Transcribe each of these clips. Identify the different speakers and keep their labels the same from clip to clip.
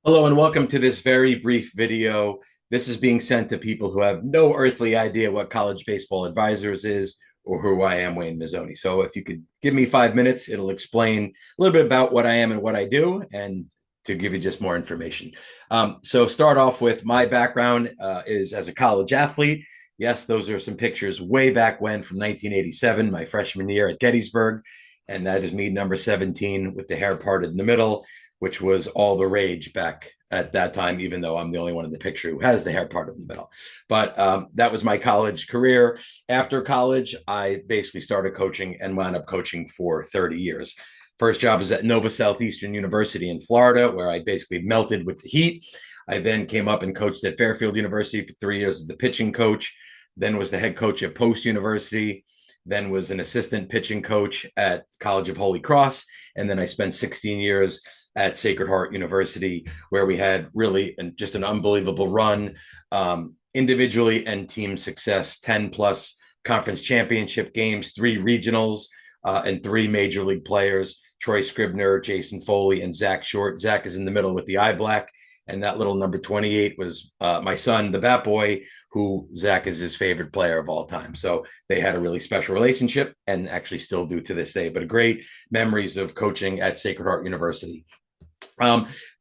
Speaker 1: Hello and welcome to this very brief video. This is being sent to people who have no earthly idea what College Baseball Advisors is or who I am, Wayne Mazzoni. So if you could give me 5 minutes, it'll explain a little bit about what I am and what I do and to give you just more information. So start off with my background is as a college athlete. Yes, those are some pictures way back when from 1987, my freshman year at Gettysburg. And that is me, number 17, with the hair parted in the middle, which was all the rage back at that time, even though I'm the only one in the picture who has the hair part in the middle. But that was my college career. After college, I basically started coaching and wound up coaching for 30 years. First job was at Nova Southeastern University in Florida, where I basically melted with the heat. I then came up and coached at Fairfield University for 3 years as the pitching coach, then was the head coach at Post University, then was an assistant pitching coach at College of Holy Cross, and then I spent 16 years at Sacred Heart University, where we had really just an unbelievable run, individually and team success, 10 plus conference championship games, 3 regionals, and 3 major league players, Troy Scribner, Jason Foley, and Zach Short. Zach is in the middle with the eye black. And that little number 28 was my son, the Bat Boy, who Zach is his favorite player of all time. So they had a really special relationship and actually still do to this day, but great memories of coaching at Sacred Heart University.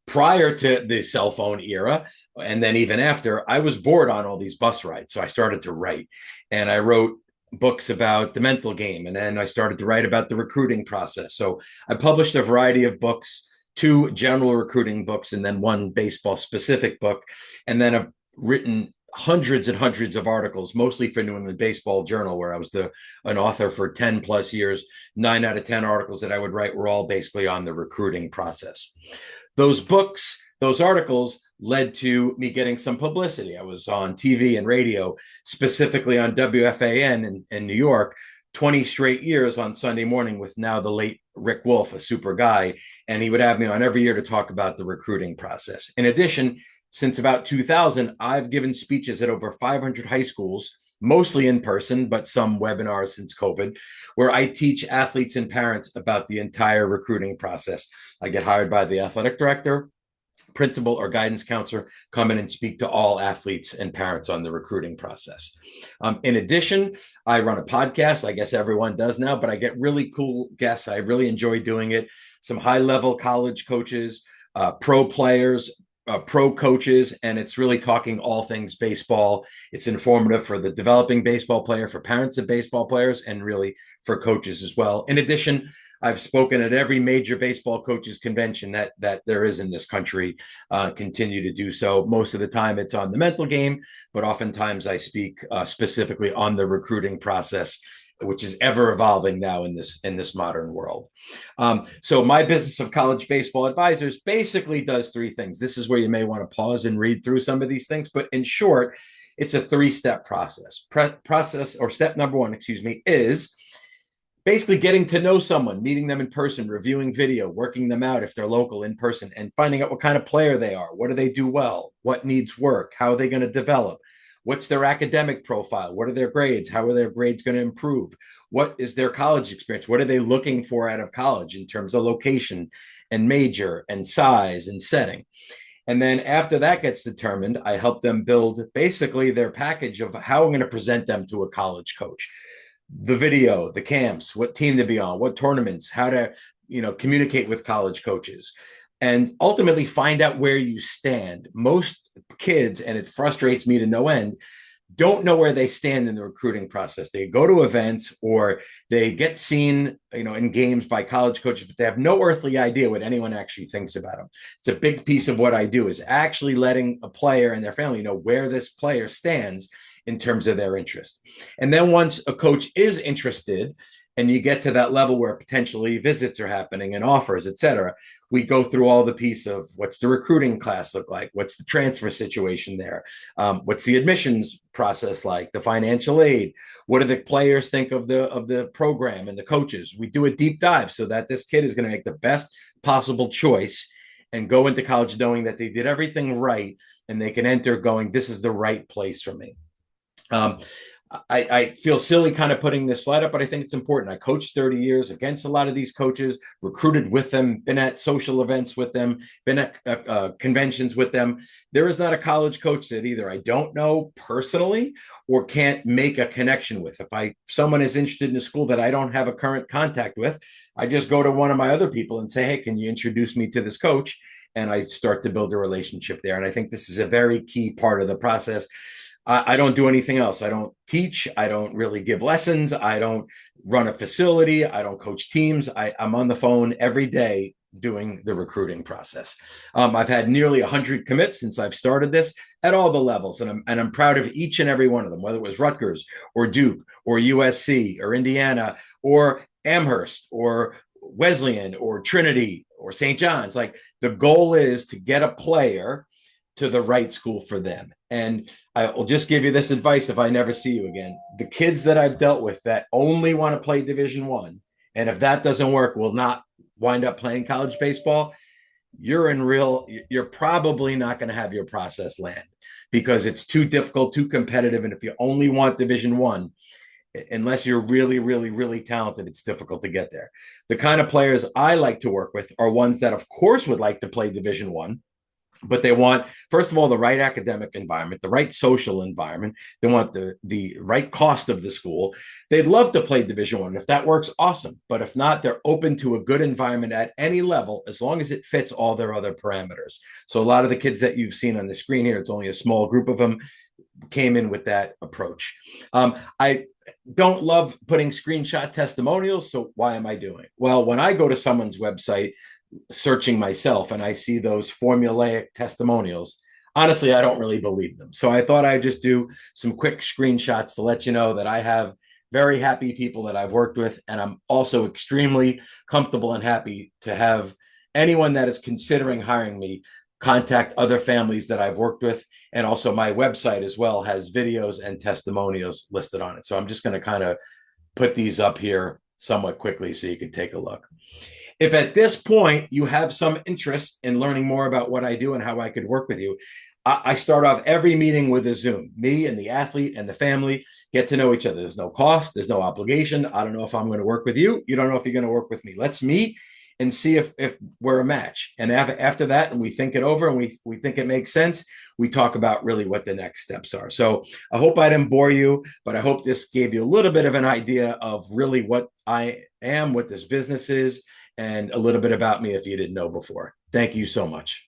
Speaker 1: Prior to the cell phone era, and then even after, I was bored on all these bus rides. So I started to write, and I wrote books about the mental game. And then I started to write about the recruiting process. So I published a variety of books, 2 general recruiting books, and then 1 baseball specific book. And then I've written hundreds and hundreds of articles, mostly for New England Baseball Journal, where I was an author for 10 plus years. 9 out of 10 articles that I would write were all basically on the recruiting process. Those books, those articles led to me getting some publicity. I was on TV and radio, specifically on WFAN in New York, 20 straight years on Sunday morning with now the late Rick Wolf, a super guy. And he would have me on every year to talk about the recruiting process. In addition, since about 2000, I've given speeches at over 500 high schools, mostly in person, but some webinars since COVID, where I teach athletes and parents about the entire recruiting process. I get hired by the athletic director, principal, or guidance counselor, come in and speak to all athletes and parents on the recruiting process. In addition, I run a podcast. I guess everyone does now, but I get really cool guests. I really enjoy doing it. Some high-level college coaches, pro players, pro coaches, and it's really talking all things baseball. It's informative for the developing baseball player, for parents of baseball players, and really for coaches as well. In addition, I've spoken at every major baseball coaches convention that there is in this country, continue to do so. Most of the time it's on the mental game, but oftentimes I speak specifically on the recruiting process, which is ever evolving now in this modern world. So my business of College Baseball Advisors basically does 3 things. This is where you may want to pause and read through some of these things, but in short, it's a 3-step process. Step number 1, is basically getting to know someone, meeting them in person, reviewing video, working them out if they're local in person, and finding out what kind of player they are. What do they do well? What needs work? How are they going to develop? What's their academic profile? What are their grades? How are their grades going to improve? What is their college experience? What are they looking for out of college in terms of location and major and size and setting? And then after that gets determined, I help them build basically their package of how I'm going to present them to a college coach. The video, the camps, what team to be on, what tournaments, how to, communicate with college coaches, and ultimately find out where you stand. Most kids, and it frustrates me to no end, don't know where they stand in the recruiting process. They go to events or they get seen, in games by college coaches, but they have no earthly idea what anyone actually thinks about them. It's a big piece of what I do, is actually letting a player and their family know where this player stands in terms of their interest. And then once a coach is interested and you get to that level where potentially visits are happening and offers, et cetera, we go through all the piece of what's the recruiting class look like? What's the transfer situation there? What's the admissions process like? The financial aid? What do the players think of the program and the coaches? We do a deep dive so that this kid is going to make the best possible choice and go into college knowing that they did everything right and they can enter going, this is the right place for me. I feel silly kind of putting this slide up, but I think it's important. I coached 30 years against a lot of these coaches, recruited with them, been at social events with them, been at conventions with them. There is not a college coach that either I don't know personally or can't make a connection with. If someone is interested in a school that I don't have a current contact with, I just go to one of my other people and say, hey, can you introduce me to this coach? And I start to build a relationship there. And I think this is a very key part of the process. I don't do anything else. I don't teach. I don't really give lessons. I don't run a facility. I don't coach teams. I'm on the phone every day doing the recruiting process. I've had nearly 100 commits since I've started this at all the levels, and I'm proud of each and every one of them, whether it was Rutgers or Duke or USC or Indiana or Amherst or Wesleyan or Trinity or St. John's. Like, the goal is to get a player to the right school for them. And I will just give you this advice if I never see you again. The kids that I've dealt with that only want to play Division One, and if that doesn't work, will not wind up playing college baseball, you're probably not going to have your process land because it's too difficult, too competitive. And if you only want Division One, unless you're really, really, really talented, it's difficult to get there. The kind of players I like to work with are ones that, of course, would like to play Division One, but they want, first of all, the right academic environment, the right social environment. They want the right cost of the school. They'd love to play Division One. If that works, awesome. But if not, they're open to a good environment at any level, as long as it fits all their other parameters. So a lot of the kids that you've seen on the screen here, it's only a small group of them, came in with that approach. I don't love putting screenshot testimonials. So why am I doing it? Well, when I go to someone's website, searching myself, and I see those formulaic testimonials, honestly, I don't really believe them. So I thought I'd just do some quick screenshots to let you know that I have very happy people that I've worked with. And I'm also extremely comfortable and happy to have anyone that is considering hiring me contact other families that I've worked with. And also my website as well has videos and testimonials listed on it. So I'm just going to kind of put these up here somewhat quickly so you can take a look. If at this point you have some interest in learning more about what I do and how I could work with you, I start off every meeting with a Zoom. Me and the athlete and the family get to know each other. There's no cost. There's no obligation. I don't know if I'm going to work with you. You don't know if you're going to work with me. Let's meet and see if we're a match. And after that, and we think it over and we think it makes sense, we talk about really what the next steps are. So I hope I didn't bore you, but I hope this gave you a little bit of an idea of really what I am, what this business is, and a little bit about me if you didn't know before. Thank you so much.